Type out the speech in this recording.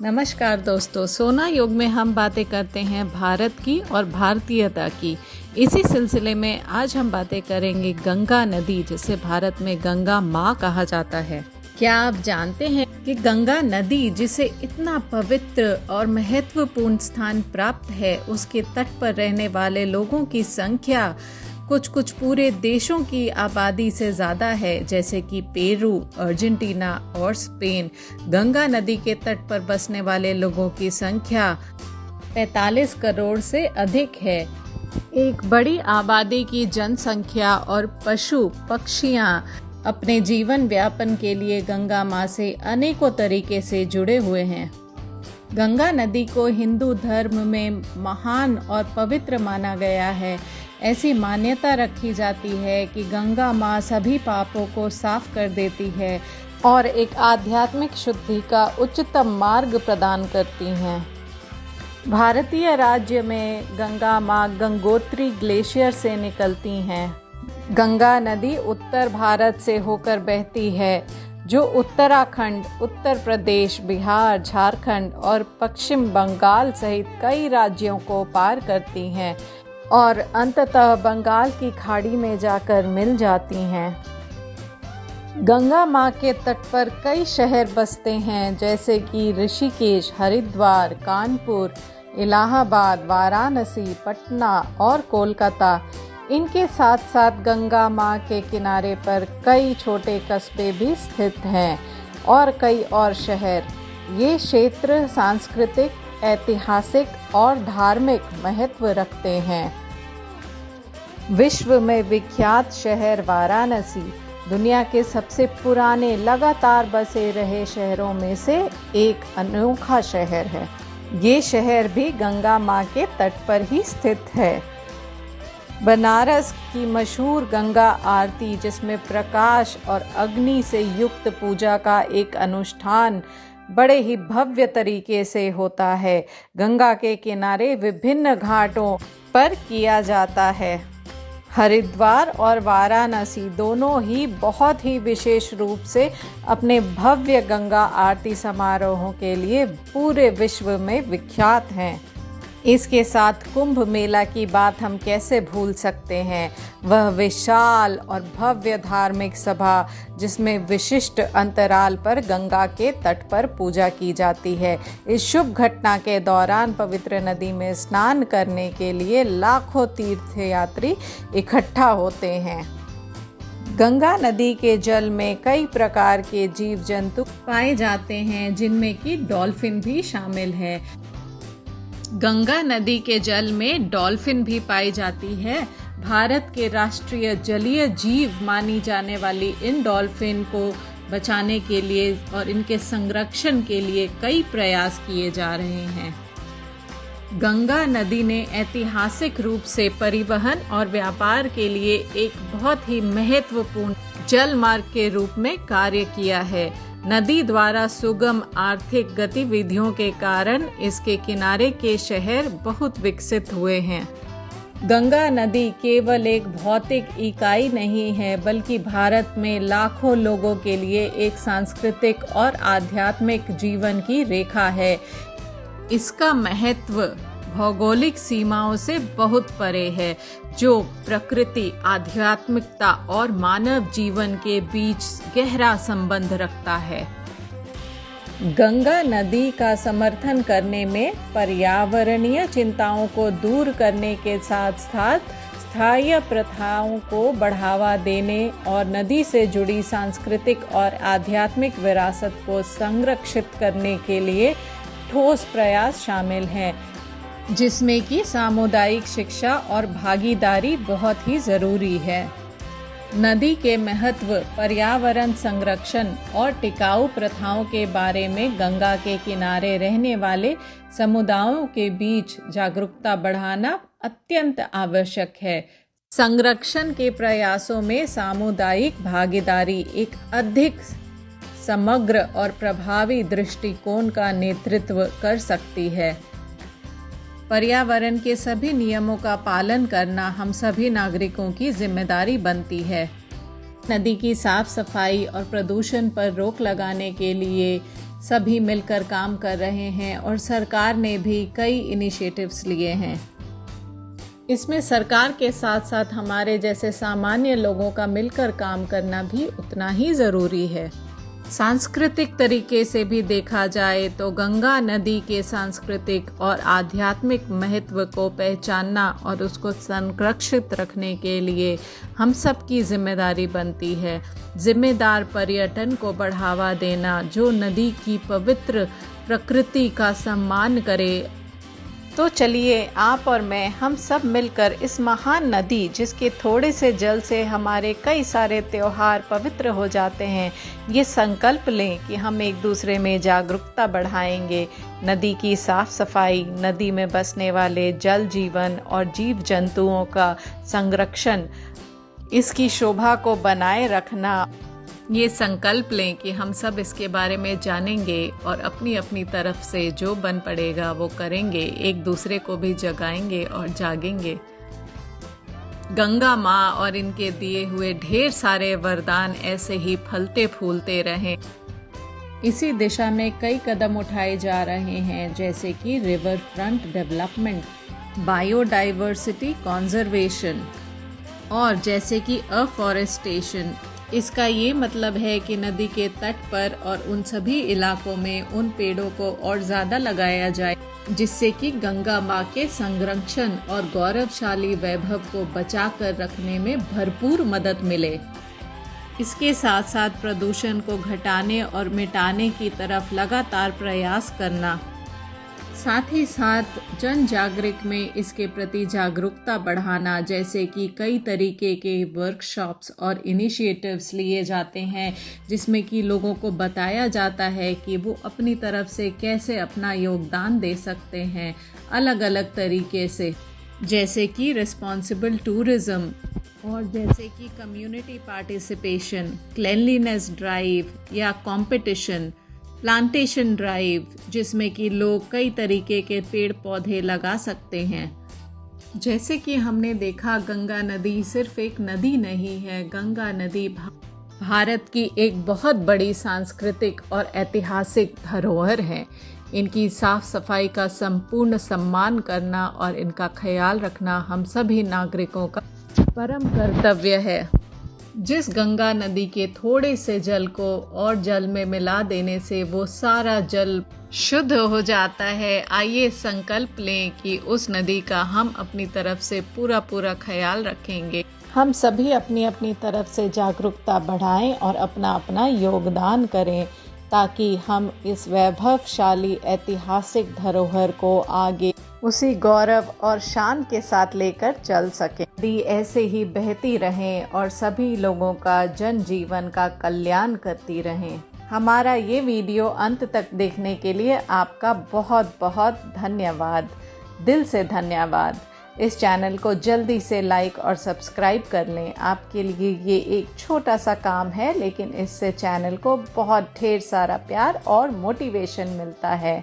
नमस्कार दोस्तों, सोना योग में हम बातें करते हैं भारत की और भारतीयता की। इसी सिलसिले में आज हम बातें करेंगे गंगा नदी, जिसे भारत में गंगा माँ कहा जाता है। क्या आप जानते हैं कि गंगा नदी, जिसे इतना पवित्र और महत्वपूर्ण स्थान प्राप्त है, उसके तट पर रहने वाले लोगों की संख्या कुछ पूरे देशों की आबादी से ज़्यादा है, जैसे कि पेरू, अर्जेंटीना और स्पेन। गंगा नदी के तट पर बसने वाले लोगों की संख्या 45 करोड़ से अधिक है। एक बड़ी आबादी की जनसंख्या और पशु पक्षियां अपने जीवन व्यापन के लिए गंगा माँ से अनेकों तरीके से जुड़े हुए हैं। गंगा नदी को हिंदू धर्म में महान और पवित्र माना गया है। ऐसी मान्यता रखी जाती है कि गंगा माँ सभी पापों को साफ कर देती है और एक आध्यात्मिक शुद्धि का उच्चतम मार्ग प्रदान करती हैं। भारतीय राज्य में गंगा माँ गंगोत्री ग्लेशियर से निकलती हैं। गंगा नदी उत्तर भारत से होकर बहती है, जो उत्तराखंड, उत्तर प्रदेश, बिहार, झारखंड और पश्चिम बंगाल सहित कई राज्यों को पार करती हैं और अंततः बंगाल की खाड़ी में जाकर मिल जाती हैं। गंगा माँ के तट पर कई शहर बसते हैं, जैसे कि ऋषिकेश, हरिद्वार, कानपुर, इलाहाबाद, वाराणसी, पटना और कोलकाता। इनके साथ साथ गंगा माँ के किनारे पर कई छोटे कस्बे भी स्थित हैं और कई और शहर। ये क्षेत्र सांस्कृतिक, ऐतिहासिक और धार्मिक महत्व रखते हैं। विश्व में विख्यात शहर वाराणसी दुनिया के सबसे पुराने लगातार बसे रहे शहरों में से एक अनोखा शहर है। ये शहर भी गंगा माँ के तट पर ही स्थित है। बनारस की मशहूर गंगा आरती, जिसमें प्रकाश और अग्नि से युक्त पूजा का एक अनुष्ठान बड़े ही भव्य तरीके से होता है, गंगा के किनारे विभिन्न घाटों पर किया जाता है। हरिद्वार और वाराणसी दोनों ही बहुत ही विशेष रूप से अपने भव्य गंगा आरती समारोहों के लिए पूरे विश्व में विख्यात हैं। इसके साथ कुंभ मेला की बात हम कैसे भूल सकते हैं। वह विशाल और भव्य धार्मिक सभा, जिसमें विशिष्ट अंतराल पर गंगा के तट पर पूजा की जाती है। इस शुभ घटना के दौरान पवित्र नदी में स्नान करने के लिए लाखों तीर्थयात्री इकट्ठा होते हैं। गंगा नदी के जल में कई प्रकार के जीव जंतु पाए जाते हैं, जिनमें कि डॉल्फिन भी शामिल है। गंगा नदी के जल में डॉल्फिन भी पाई जाती है। भारत के राष्ट्रीय जलीय जीव मानी जाने वाली इन डॉल्फिन को बचाने के लिए और इनके संरक्षण के लिए कई प्रयास किए जा रहे हैं। गंगा नदी ने ऐतिहासिक रूप से परिवहन और व्यापार के लिए एक बहुत ही महत्वपूर्ण जल मार्ग के रूप में कार्य किया है। नदी द्वारा सुगम आर्थिक गतिविधियों के कारण इसके किनारे के शहर बहुत विकसित हुए हैं। गंगा नदी केवल एक भौतिक इकाई नहीं है, बल्कि भारत में लाखों लोगों के लिए एक सांस्कृतिक और आध्यात्मिक जीवन की रेखा है। इसका महत्व भौगोलिक सीमाओं से बहुत परे है, जो प्रकृति, आध्यात्मिकता और मानव जीवन के बीच गहरा संबंध रखता है। गंगा नदी का समर्थन करने में पर्यावरणीय चिंताओं को दूर करने के साथ साथ स्थायी प्रथाओं को बढ़ावा देने और नदी से जुड़ी सांस्कृतिक और आध्यात्मिक विरासत को संरक्षित करने के लिए ठोस प्रयास शामिल हैं, जिसमें कि सामुदायिक शिक्षा और भागीदारी बहुत ही जरूरी है। नदी के महत्व, पर्यावरण संरक्षण और टिकाऊ प्रथाओं के बारे में गंगा के किनारे रहने वाले समुदायों के बीच जागरूकता बढ़ाना अत्यंत आवश्यक है। संरक्षण के प्रयासों में सामुदायिक भागीदारी एक अधिक समग्र और प्रभावी दृष्टिकोण का नेतृत्व कर सकती है। पर्यावरण के सभी नियमों का पालन करना हम सभी नागरिकों की जिम्मेदारी बनती है। नदी की साफ सफाई और प्रदूषण पर रोक लगाने के लिए सभी मिलकर काम कर रहे हैं और सरकार ने भी कई इनिशिएटिव्स लिए हैं। इसमें सरकार के साथ साथ हमारे जैसे सामान्य लोगों का मिलकर काम करना भी उतना ही ज़रूरी है। सांस्कृतिक तरीके से भी देखा जाए तो गंगा नदी के सांस्कृतिक और आध्यात्मिक महत्व को पहचानना और उसको संरक्षित रखने के लिए हम सब की जिम्मेदारी बनती है। जिम्मेदार पर्यटन को बढ़ावा देना, जो नदी की पवित्र प्रकृति का सम्मान करे। तो चलिए आप और मैं हम सब मिलकर इस महान नदी, जिसके थोड़े से जल से हमारे कई सारे त्योहार पवित्र हो जाते हैं, ये संकल्प लें कि हम एक दूसरे में जागरूकता बढ़ाएंगे। नदी की साफ सफाई, नदी में बसने वाले जल जीवन और जीव जंतुओं का संरक्षण, इसकी शोभा को बनाए रखना, ये संकल्प लें कि हम सब इसके बारे में जानेंगे और अपनी अपनी तरफ से जो बन पड़ेगा वो करेंगे, एक दूसरे को भी जगाएंगे और जागेंगे। गंगा माँ और इनके दिए हुए ढेर सारे वरदान ऐसे ही फलते फूलते रहें। इसी दिशा में कई कदम उठाए जा रहे हैं, जैसे कि river front development, biodiversity conservation और जैसे कि अफॉरेस्टेशन। इसका ये मतलब है कि नदी के तट पर और उन सभी इलाकों में उन पेड़ों को और ज़्यादा लगाया जाए, जिससे कि गंगा माँ के संरक्षण और गौरवशाली वैभव को बचा कर रखने में भरपूर मदद मिले। इसके साथ साथ प्रदूषण को घटाने और मिटाने की तरफ लगातार प्रयास करना, साथ ही साथ जन जागरूक में इसके प्रति जागरूकता बढ़ाना, जैसे कि कई तरीके के वर्कशॉप्स और इनिशिएटिव्स लिए जाते हैं, जिसमें कि लोगों को बताया जाता है कि वो अपनी तरफ से कैसे अपना योगदान दे सकते हैं अलग अलग तरीके से, जैसे कि रिस्पॉन्सिबल टूरिज्म और जैसे कि कम्युनिटी पार्टिसिपेशन, क्लीनलीनेस ड्राइव या कंपटीशन, प्लांटेशन ड्राइव, जिसमें कि लोग कई तरीके के पेड़ पौधे लगा सकते हैं। जैसे कि हमने देखा, गंगा नदी सिर्फ एक नदी नहीं है। गंगा नदी भारत की एक बहुत बड़ी सांस्कृतिक और ऐतिहासिक धरोहर है। इनकी साफ सफाई का संपूर्ण सम्मान करना और इनका ख्याल रखना हम सभी नागरिकों का परम कर्तव्य है। जिस गंगा नदी के थोड़े से जल को और जल में मिला देने से वो सारा जल शुद्ध हो जाता है। आइए संकल्प लें कि उस नदी का हम अपनी तरफ से पूरा ख्याल रखेंगे। हम सभी अपनी अपनी तरफ से जागरूकता बढ़ाएं और अपना अपना योगदान करें, ताकि हम इस वैभवशाली ऐतिहासिक धरोहर को आगे उसी गौरव और शान के साथ लेकर चल सके। नदी ऐसे ही बहती रहें और सभी लोगों का जनजीवन का कल्याण करती रहें। हमारा ये वीडियो अंत तक देखने के लिए आपका बहुत बहुत धन्यवाद, दिल से धन्यवाद। इस चैनल को जल्दी से लाइक और सब्सक्राइब कर लें। आपके लिए ये एक छोटा सा काम है, लेकिन इससे चैनल को बहुत ढेर सारा प्यार और मोटिवेशन मिलता है।